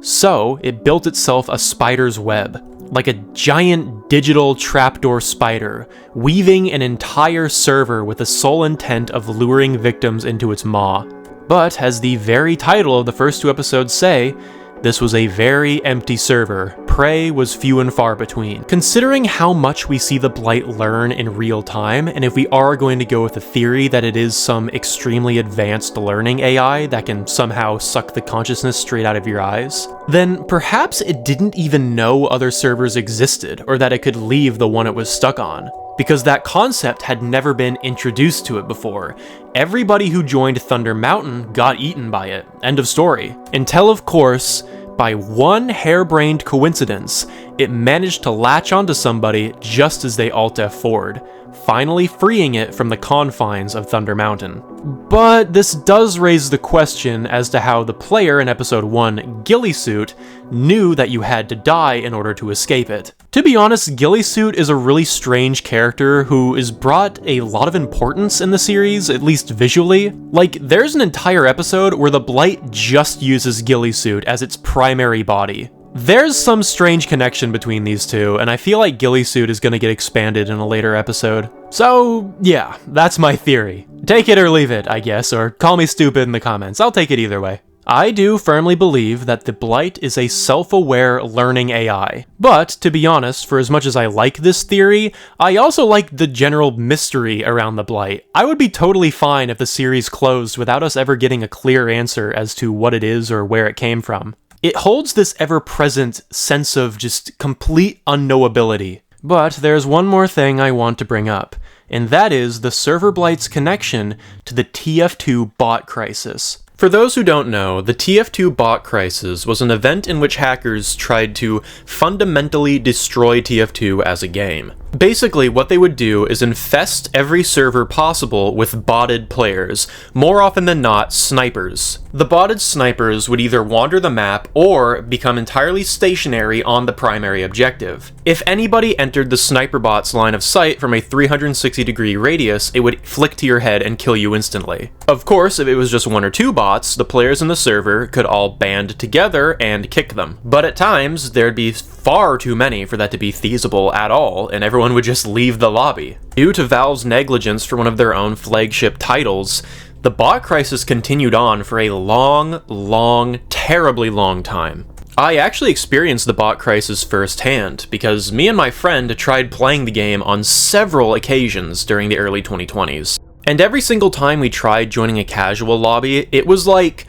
So, it built itself a spider's web. Like a giant digital trapdoor spider, weaving an entire server with the sole intent of luring victims into its maw. But, as the very title of the first 2 episodes say, this was a very empty server. Prey was few and far between. Considering how much we see the Blight learn in real time, and if we are going to go with the theory that it is some extremely advanced learning AI that can somehow suck the consciousness straight out of your eyes, then perhaps it didn't even know other servers existed, or that it could leave the one it was stuck on. Because that concept had never been introduced to it before. Everybody who joined Thunder Mountain got eaten by it. End of story. Until, of course, by one harebrained coincidence, it managed to latch onto somebody just as they Alt F4'd, finally freeing it from the confines of Thunder Mountain. But this does raise the question as to how the player in episode 1, Gillysuit, knew that you had to die in order to escape it. To be honest, Gillysuit is a really strange character who is brought a lot of importance in the series, at least visually. Like, there's an entire episode where the Blight just uses Gillysuit as its primary body. There's some strange connection between these two, and I feel like Gillysuit is gonna get expanded in a later episode. So, yeah, that's my theory. Take it or leave it, I guess, or call me stupid in the comments. I'll take it either way. I do firmly believe that the Blight is a self-aware learning AI. But, to be honest, for as much as I like this theory, I also like the general mystery around the Blight. I would be totally fine if the series closed without us ever getting a clear answer as to what it is or where it came from. It holds this ever-present sense of just complete unknowability. But there's one more thing I want to bring up, and that is the SERVERBLIGHT's connection to the TF2 bot crisis. For those who don't know, the TF2 bot crisis was an event in which hackers tried to fundamentally destroy TF2 as a game. Basically, what they would do is infest every server possible with botted players, more often than not, snipers. The botted snipers would either wander the map or become entirely stationary on the primary objective. If anybody entered the sniper bot's line of sight from a 360-degree radius, it would flick to your head and kill you instantly. Of course, if it was just 1 or 2 bots, the players in the server could all band together and kick them. But at times, there'd be far too many for that to be feasible at all, and everyone would just leave the lobby. Due to Valve's negligence for one of their own flagship titles, The bot crisis continued on for a long, terribly long time. I actually experienced the bot crisis firsthand, because me and my friend tried playing the game on several occasions during the early 2020s. And every single time we tried joining a casual lobby, it was like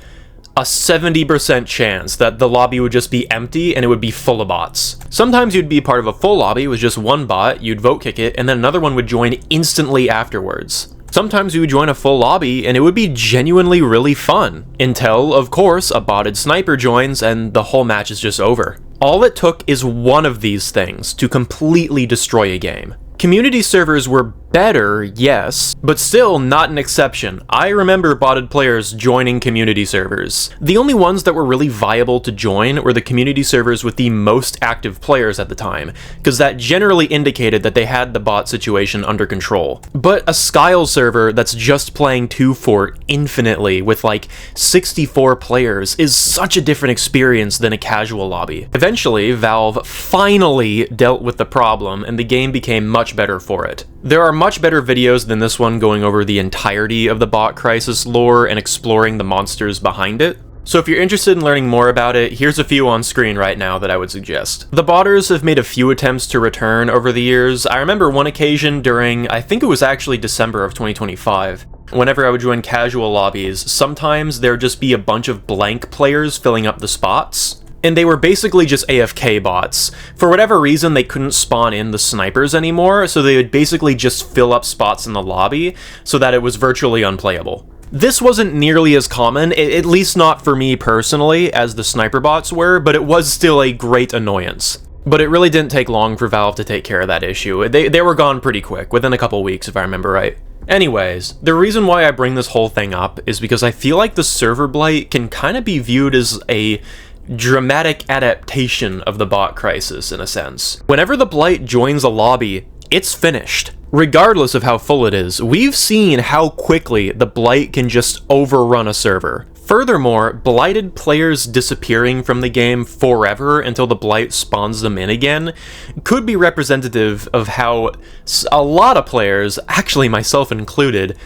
a 70% chance that the lobby would just be empty and it would be full of bots. Sometimes you'd be part of a full lobby with just one bot, you'd vote kick it, and then another one would join instantly afterwards. Sometimes you would join a full lobby and it would be genuinely really fun, until, of course, a botted sniper joins and the whole match is just over. All it took is one of these things to completely destroy a game. Community servers were better, yes, but still not an exception. I remember botted players joining community servers. The only ones that were really viable to join were the community servers with the most active players at the time, because that generally indicated that they had the bot situation under control. But a Skyle server that's just playing 2-4 infinitely with like 64 players is such a different experience than a casual lobby. Eventually, Valve finally dealt with the problem and the game became much better for it. There are much better videos than this one going over the entirety of the bot crisis lore and exploring the monsters behind it. So if you're interested in learning more about it, here's a few on screen right now that I would suggest. The botters have made a few attempts to return over the years. I remember one occasion during, I think it was actually December of 2025. Whenever I would join casual lobbies, sometimes there'd just be a bunch of blank players filling up the spots. And they were basically just AFK bots. For whatever reason, they couldn't spawn in the snipers anymore, so they would basically just fill up spots in the lobby so that it was virtually unplayable. This wasn't nearly as common, at least not for me personally, as the sniper bots were, but it was still a great annoyance. But it really didn't take long for Valve to take care of that issue. They were gone pretty quick, within a couple weeks if I remember right. Anyways, the reason why I bring this whole thing up is because I feel like the server blight can kind of be viewed as a dramatic adaptation of the bot crisis, in a sense. Whenever the blight joins a lobby, it's finished. Regardless of how full it is, we've seen how quickly the blight can just overrun a server. Furthermore, blighted players disappearing from the game forever until the blight spawns them in again could be representative of how a lot of players, actually myself included,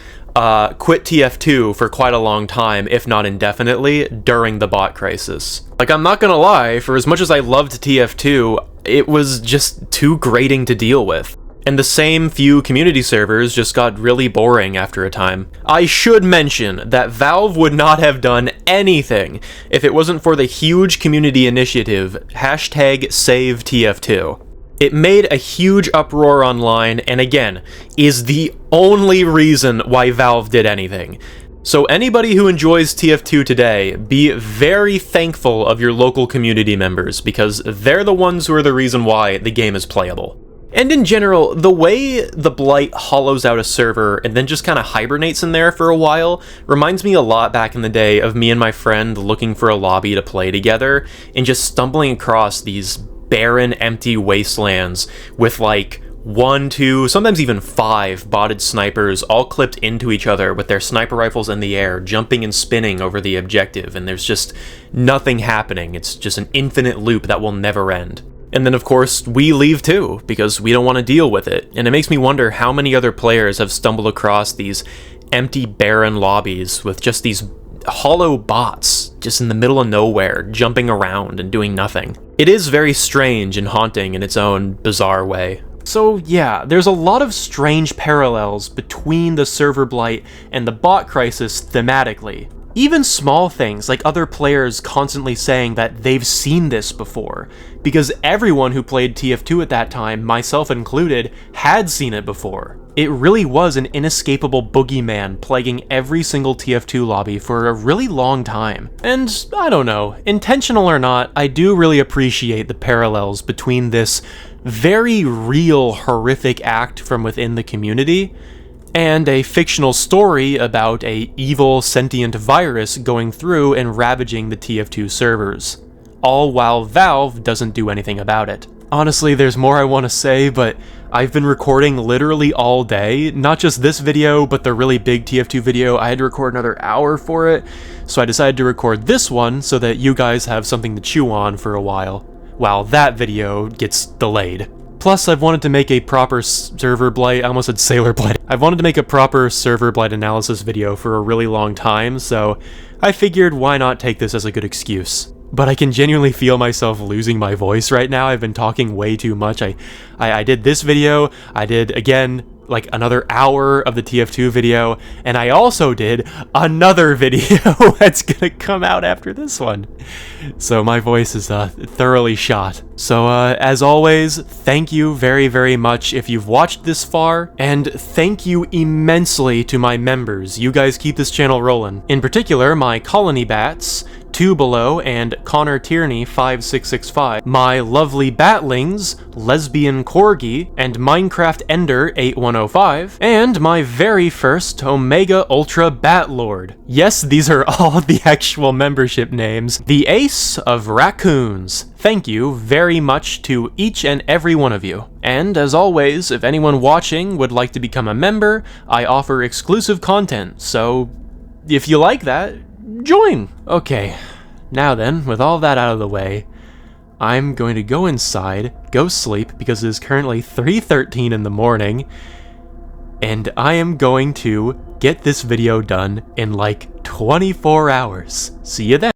quit TF2 for quite a long time, if not indefinitely, during the bot crisis. Like, I'm not gonna lie, for as much as I loved TF2, it was just too grating to deal with. And the same few community servers just got really boring after a time. I should mention that Valve would not have done anything if it wasn't for the huge community initiative, #SaveTF2. It made a huge uproar online, and again, is the only reason why Valve did anything. So anybody who enjoys TF2 today, be very thankful of your local community members, because they're the ones who are the reason why the game is playable. And in general, the way the blight hollows out a server and then just kind of hibernates in there for a while reminds me a lot back in the day of me and my friend looking for a lobby to play together and just stumbling across these barren, empty wastelands with like 1, 2, sometimes even 5 botted snipers all clipped into each other with their sniper rifles in the air, jumping and spinning over the objective, and there's just nothing happening. It's just an infinite loop that will never end. And then of course, we leave too, because we don't want to deal with it. And it makes me wonder how many other players have stumbled across these empty, barren lobbies with just these hollow bots just in the middle of nowhere, jumping around and doing nothing. It is very strange and haunting in its own bizarre way. So yeah, there's a lot of strange parallels between the server blight and the bot crisis thematically. Even small things like other players constantly saying that they've seen this before, because everyone who played TF2 at that time, myself included, had seen it before. It really was an inescapable boogeyman plaguing every single TF2 lobby for a really long time. And I don't know, intentional or not, I do really appreciate the parallels between this very real, horrific act from within the community and a fictional story about a evil sentient virus going through and ravaging the TF2 servers, all while Valve doesn't do anything about it. Honestly, there's more I want to say, but I've been recording literally all day, not just this video, but the really big TF2 video. I had to record another hour for it, so I decided to record this one so that you guys have something to chew on for a while that video gets delayed. Plus, I've wanted to make a proper SERVERBLIGHT, I almost said SailorBlight. I've wanted to make a proper SERVERBLIGHT analysis video for a really long time, so I figured why not take this as a good excuse. But I can genuinely feel myself losing my voice right now. I've been talking way too much. I did this video, I did, again, like another hour of the TF2 video, and I also did another video that's gonna come out after this one. So my voice is thoroughly shot. So as always, thank you very, very much if you've watched this far, and thank you immensely to my members. You guys keep this channel rolling. In particular, my Colony Bats, 2 Below, and Connor Tierney 5665, my lovely Batlings, Lesbian Corgi, and Minecraft Ender 8105, and my very first Omega Ultra Batlord. Yes, these are all the actual membership names. The Ace of Raccoons. Thank you very much to each and every one of you. And as always, if anyone watching would like to become a member, I offer exclusive content, so if you like that, join! Okay, now then, with all that out of the way, I'm going to go inside, go sleep, because it is currently 3:13 in the morning, and I am going to get this video done in like 24 hours. See you then!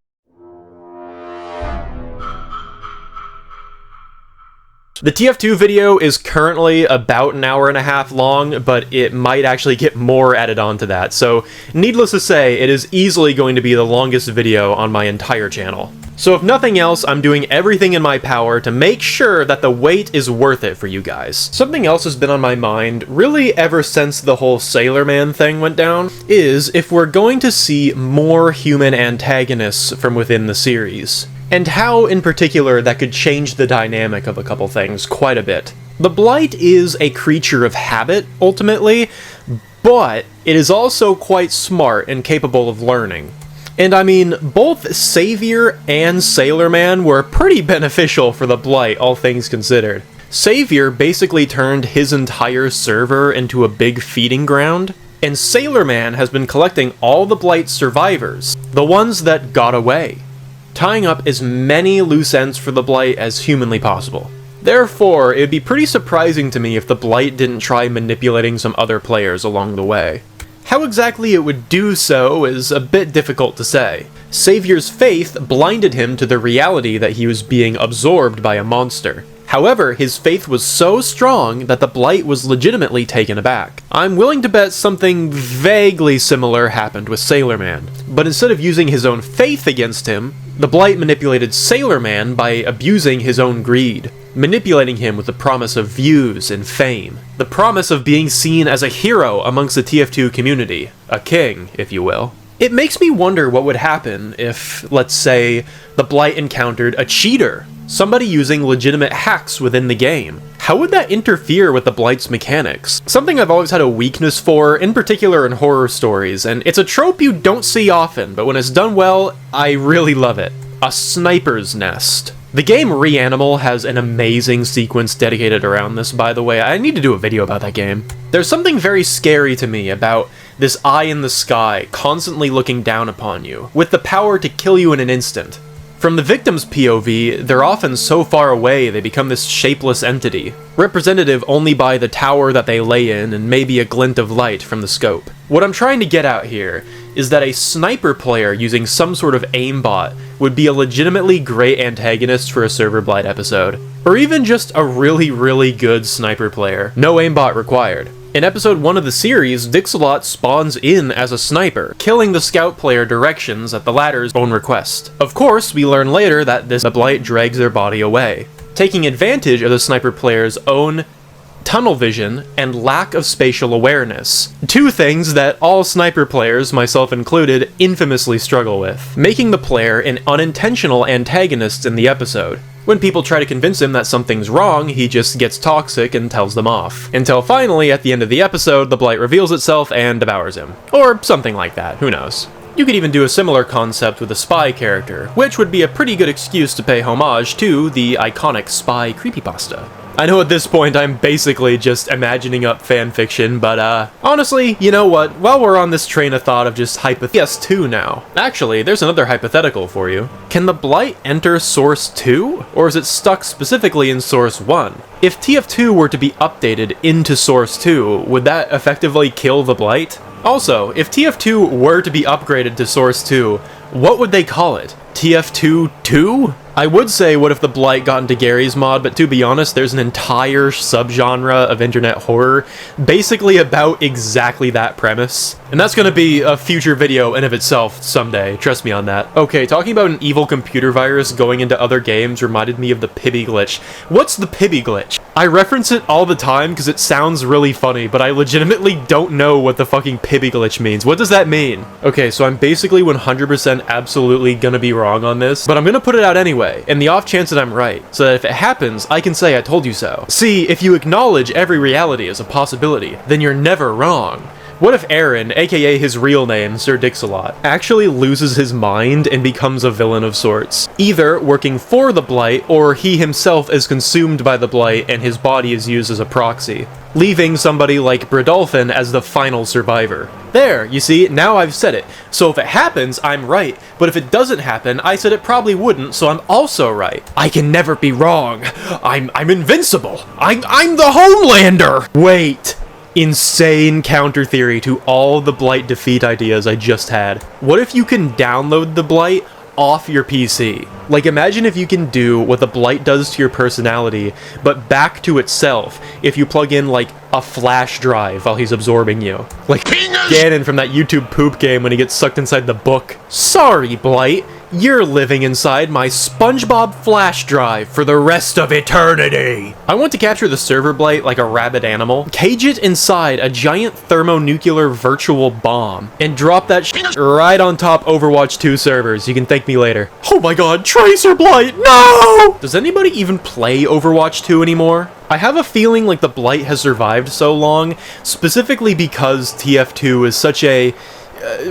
The TF2 video is currently about an hour and a half long, but it might actually get more added on to that, so needless to say, it is easily going to be the longest video on my entire channel. So if nothing else, I'm doing everything in my power to make sure that the wait is worth it for you guys. Something else has been on my mind, really ever since the whole Sailor Man thing went down, is if we're going to see more human antagonists from within the series. And how, in particular, that could change the dynamic of a couple things quite a bit. The Blight is a creature of habit, ultimately, but it is also quite smart and capable of learning. And I mean, both Savior and Sailor Man were pretty beneficial for the Blight, all things considered. Savior basically turned his entire server into a big feeding ground, and Sailor Man has been collecting all the Blight survivors, the ones that got away, tying up as many loose ends for the Blight as humanly possible. Therefore, it'd be pretty surprising to me if the Blight didn't try manipulating some other players along the way. How exactly it would do so is a bit difficult to say. Savior's faith blinded him to the reality that he was being absorbed by a monster. However, his faith was so strong that the Blight was legitimately taken aback. I'm willing to bet something vaguely similar happened with Sailor Man, but instead of using his own faith against him, the Blight manipulated Sailor Man by abusing his own greed, manipulating him with the promise of views and fame, the promise of being seen as a hero amongst the TF2 community, a king, if you will. It makes me wonder what would happen if, let's say, the Blight encountered a cheater, somebody using legitimate hacks within the game. How would that interfere with the Blight's mechanics? Something I've always had a weakness for, in particular in horror stories, and it's a trope you don't see often, but when it's done well, I really love it. A sniper's nest. The game Reanimal has an amazing sequence dedicated around this, by the way. I need to do a video about that game. There's something very scary to me about this eye in the sky constantly looking down upon you, with the power to kill you in an instant. From the victim's POV, they're often so far away they become this shapeless entity, representative only by the tower that they lay in and maybe a glint of light from the scope. What I'm trying to get at here is that a sniper player using some sort of aimbot would be a legitimately great antagonist for a SERVERBLIGHT episode, or even just a really good sniper player. No aimbot required. In episode 1 of the series, Dixalot spawns in as a sniper, killing the scout player directions at the latter's own request. Of course, we learn later that the Blight drags their body away, taking advantage of the sniper player's own tunnel vision and lack of spatial awareness. Two things that all sniper players, myself included, infamously struggle with, making the player an unintentional antagonist in the episode. When people try to convince him that something's wrong, he just gets toxic and tells them off. Until finally, at the end of the episode, the Blight reveals itself and devours him. Or something like that, who knows. You could even do a similar concept with a spy character, which would be a pretty good excuse to pay homage to the iconic spy creepypasta. I know at this point I'm basically just imagining up fanfiction, but honestly, you know what, while we're on this train of thought of just PS2 now, actually, there's another hypothetical for you. Can the Blight enter Source 2, or is it stuck specifically in Source 1? If TF2 were to be updated into Source 2, would that effectively kill the Blight? Also, if TF2 were to be upgraded to Source 2, what would they call it? TF2-2? I would say what if the Blight got into Gary's mod, but to be honest, there's an entire subgenre of internet horror basically about exactly that premise. And that's gonna be a future video in of itself someday, trust me on that. Okay, talking about an evil computer virus going into other games reminded me of the Pibby glitch. What's the Pibby glitch? I reference it all the time because it sounds really funny, but I legitimately don't know what the fucking Pibby glitch means. What does that mean? Okay, so I'm basically 100% absolutely gonna be wrong on this, but I'm gonna put it out anyway. In the off chance that I'm right, so that if it happens, I can say I told you so. See, if you acknowledge every reality as a possibility, then you're never wrong. What if Aaron, aka his real name, Sir Dix-a-Lot, actually loses his mind and becomes a villain of sorts? Either working for the Blight, or he himself is consumed by the Blight and his body is used as a proxy, leaving somebody like Bradolphin as the final survivor. There, you see, now I've said it. So if it happens, I'm right. But if it doesn't happen, I said it probably wouldn't, so I'm also right. I can never be wrong. I'm invincible. I'm the Homelander! Wait. Insane counter theory to all the Blight defeat ideas I just had. What if you can download the Blight off your PC? Like, imagine if you can do what the Blight does to your personality, but back to itself if you plug in, like, a flash drive while he's absorbing you. Like Ganon from that YouTube poop game when he gets sucked inside the book. Sorry, Blight. You're living inside my SpongeBob flash drive for the rest of eternity! I want to capture the server Blight like a rabid animal, cage it inside a giant thermonuclear virtual bomb, and drop that shit right on top Overwatch 2 servers. You can thank me later. Oh my god, Tracer Blight, no! Does anybody even play Overwatch 2 anymore? I have a feeling like the Blight has survived so long, specifically because TF2 is such a,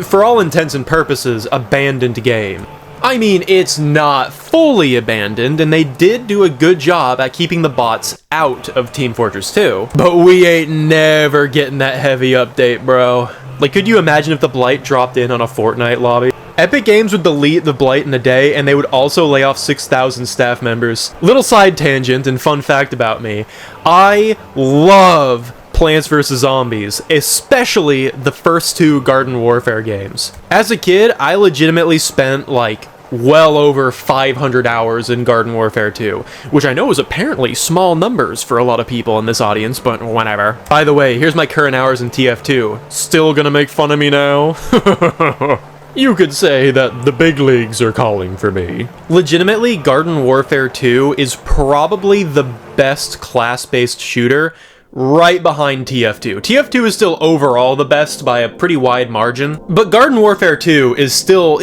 for all intents and purposes, abandoned game. I mean, it's not fully abandoned, and they did do a good job at keeping the bots out of Team Fortress 2. But we ain't never getting that heavy update, bro. Like, could you imagine if the Blight dropped in on a Fortnite lobby? Epic Games would delete the Blight in a day, and they would also lay off 6,000 staff members. Little side tangent and fun fact about me. I love Plants vs. Zombies, especially the first two Garden Warfare games. As a kid, I legitimately spent, like, well over 500 hours in Garden Warfare 2, which I know is apparently small numbers for a lot of people in this audience, but whatever. By the way, here's my current hours in TF2. Still gonna make fun of me now? You could say that the big leagues are calling for me. Legitimately, Garden Warfare 2 is probably the best class-based shooter, right behind TF2. TF2 is still overall the best by a pretty wide margin, but Garden Warfare 2 is still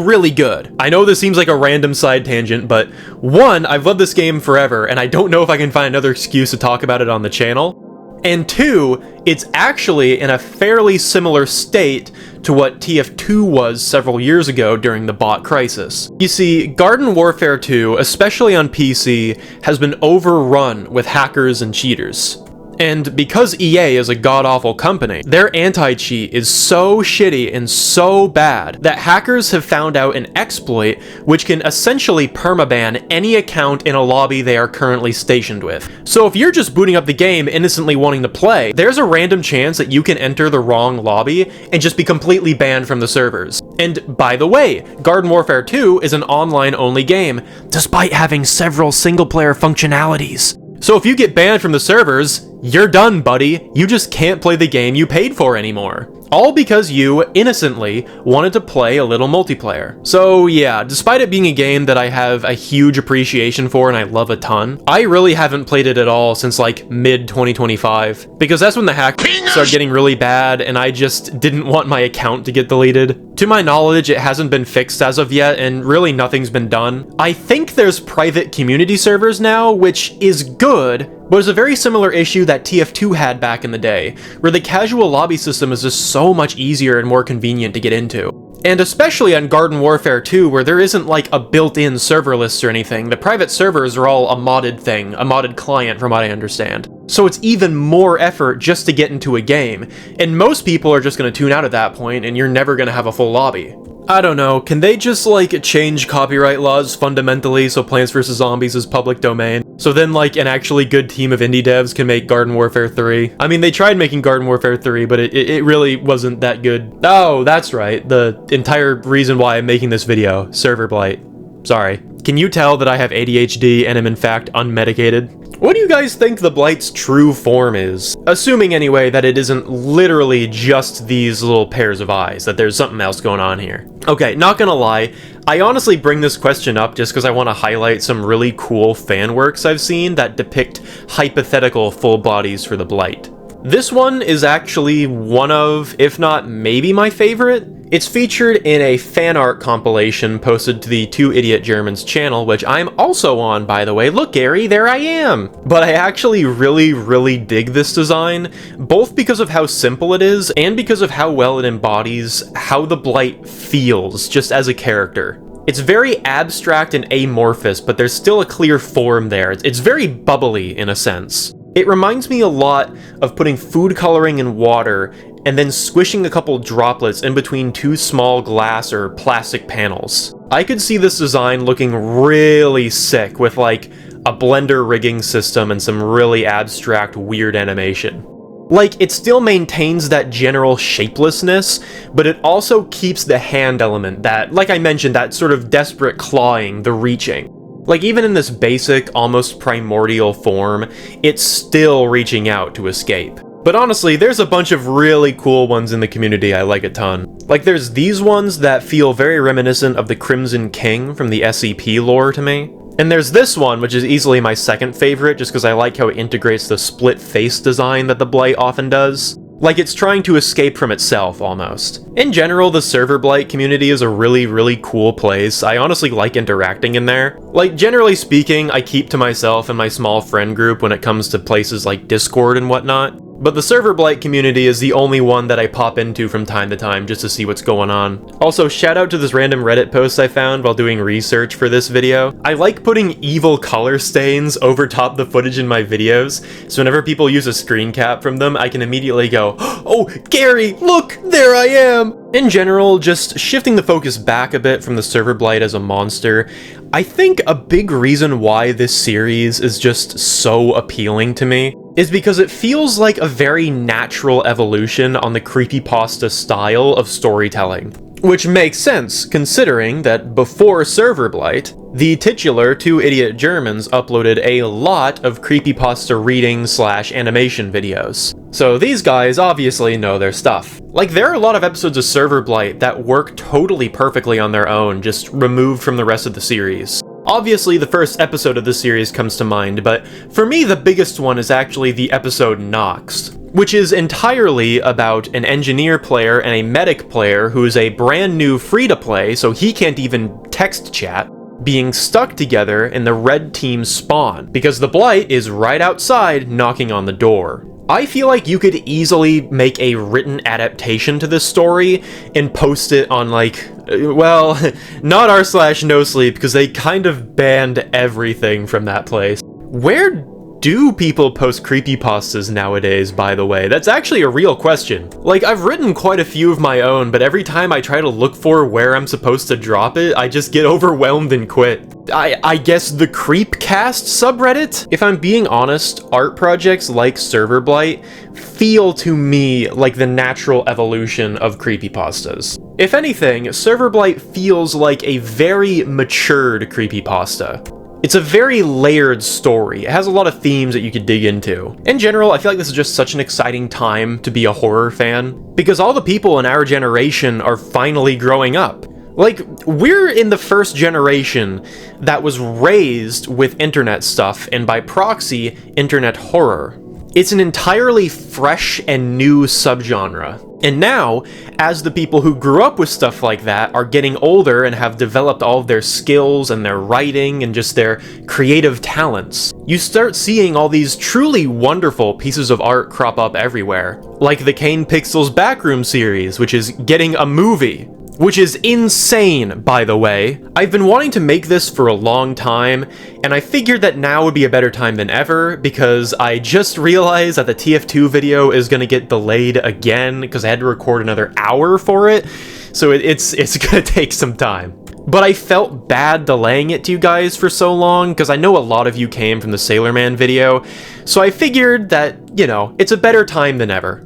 really good. I know this seems like a random side tangent, but one, I've loved this game forever, and I don't know if I can find another excuse to talk about it on the channel. And two, it's actually in a fairly similar state to what TF2 was several years ago during the bot crisis. You see, Garden Warfare 2, especially on PC, has been overrun with hackers and cheaters. And because EA is a god-awful company, their anti-cheat is so shitty and so bad that hackers have found out an exploit which can essentially permaban any account in a lobby they are currently stationed with. So if you're just booting up the game innocently wanting to play, there's a random chance that you can enter the wrong lobby and just be completely banned from the servers. And by the way, Garden Warfare 2 is an online-only game, despite having several single-player functionalities. So if you get banned from the servers, you're done, buddy. You just can't play the game you paid for anymore. All because you, innocently, wanted to play a little multiplayer. So yeah, despite it being a game that I have a huge appreciation for and I love a ton, I really haven't played it at all since like mid-2025. Because that's when the hacks started getting really bad and I just didn't want my account to get deleted. To my knowledge, it hasn't been fixed as of yet and really nothing's been done. I think there's private community servers now, which is good, but it's a very similar issue that TF2 had back in the day, where the casual lobby system is just so much easier and more convenient to get into. And especially on Garden Warfare 2, where there isn't like a built-in server list or anything, the private servers are all a modded thing, a modded client from what I understand. So it's even more effort just to get into a game, and most people are just going to tune out at that point and you're never going to have a full lobby. I don't know, can they just, like, change copyright laws fundamentally so Plants vs. Zombies is public domain? So then, like, an actually good team of indie devs can make Garden Warfare 3? I mean, they tried making Garden Warfare 3, but it really wasn't that good. Oh, that's right, the entire reason why I'm making this video, SERVERBLIGHT. Sorry. Can you tell that I have ADHD and am in fact unmedicated? What do you guys think the Blight's true form is? Assuming anyway that it isn't literally just these little pairs of eyes, that there's something else going on here. Okay, not gonna lie, I honestly bring this question up just because I want to highlight some really cool fan works I've seen that depict hypothetical full bodies for the Blight. This one is actually one of, if not maybe my favorite. It's featured in a fan art compilation posted to the Two Idiot Germans channel, which I'm also on, by the way. Look, Gary, there I am! But I actually really dig this design, both because of how simple it is, and because of how well it embodies how the Blight feels, just as a character. It's very abstract and amorphous, but there's still a clear form there. It's very bubbly, in a sense. It reminds me a lot of putting food coloring in water and then squishing a couple droplets in between two small glass or plastic panels. I could see this design looking really sick with like a blender rigging system and some really abstract weird animation. Like, it still maintains that general shapelessness, but it also keeps the hand element, that, like I mentioned, that sort of desperate clawing, the reaching. Like, even in this basic, almost primordial form, it's still reaching out to escape. But honestly, there's a bunch of really cool ones in the community I like a ton. Like, there's these ones that feel very reminiscent of the Crimson King from the SCP lore to me. And there's this one, which is easily my second favorite, just because I like how it integrates the split face design that the Blight often does. Like it's trying to escape from itself, almost. In general, the SERVERBLIGHT community is a really cool place. I honestly like interacting in there. Like, generally speaking, I keep to myself and my small friend group when it comes to places like Discord and whatnot. But the SERVERBLIGHT community is the only one that I pop into from time to time just to see what's going on. Also, shout out to this random Reddit post I found while doing research for this video. I like putting evil color stains over top the footage in my videos, so whenever people use a screen cap from them, I can immediately go, "Oh, Gary, look, there I am!" In general, just shifting the focus back a bit from the SERVERBLIGHT as a monster, I think a big reason why this series is just so appealing to me is because it feels like a very natural evolution on the creepypasta style of storytelling. Which makes sense, considering that before SERVERBLIGHT, the titular Two Idiot Germans uploaded a lot of creepypasta reading/animation videos. So these guys obviously know their stuff. Like, there are a lot of episodes of SERVERBLIGHT that work totally perfectly on their own, just removed from the rest of the series. Obviously, the first episode of the series comes to mind, but for me, the biggest one is actually the episode Nox, which is entirely about an engineer player and a medic player who is a brand new free-to-play, so he can't even text chat, being stuck together in the red team spawn, because the Blight is right outside knocking on the door. I feel like you could easily make a written adaptation to this story and post it on, like, well, not r/NoSleep, because they kind of banned everything from that place. Where do people post creepypastas nowadays, by the way? That's actually a real question. Like, I've written quite a few of my own, but every time I try to look for where I'm supposed to drop it, I just get overwhelmed and quit. I guess the Creepcast subreddit? If I'm being honest, art projects like SERVERBLIGHT feel to me like the natural evolution of creepypastas. If anything, SERVERBLIGHT feels like a very matured creepypasta. It's a very layered story. It has a lot of themes that you could dig into. In general, I feel like this is just such an exciting time to be a horror fan, because all the people in our generation are finally growing up. Like, we're in the first generation that was raised with internet stuff, and by proxy, internet horror. It's an entirely fresh and new subgenre. And now, as the people who grew up with stuff like that are getting older and have developed all of their skills and their writing and just their creative talents, you start seeing all these truly wonderful pieces of art crop up everywhere. Like the Kane Pixels Backroom series, which is getting a movie. Which is insane, by the way. I've been wanting to make this for a long time, and I figured that now would be a better time than ever, because I just realized that the TF2 video is gonna get delayed again, because I had to record another hour for it. so it's gonna take some time. But I felt bad delaying it to you guys for so long, because I know a lot of you came from the Sailor Man video, so I figured that, you know, it's a better time than ever.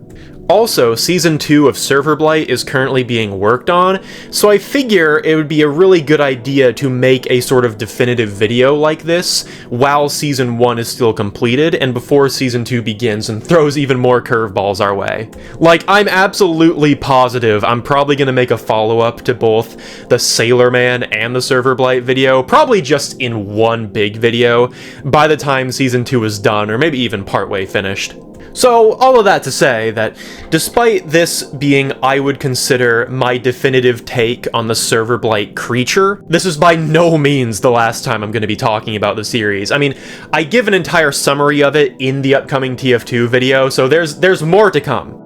Also, Season 2 of SERVERBLIGHT is currently being worked on, so I figure it would be a really good idea to make a sort of definitive video like this while Season 1 is still completed and before Season 2 begins and throws even more curveballs our way. Like, I'm absolutely positive I'm probably gonna make a follow-up to both the Sailor Man and the SERVERBLIGHT video, probably just in one big video, by the time Season 2 is done, or maybe even partway finished. So, all of that to say that, despite this being, I would consider, my definitive take on the SERVERBLIGHT creature, this is by no means the last time I'm going to be talking about the series. I mean, I give an entire summary of it in the upcoming TF2 video, so there's more to come.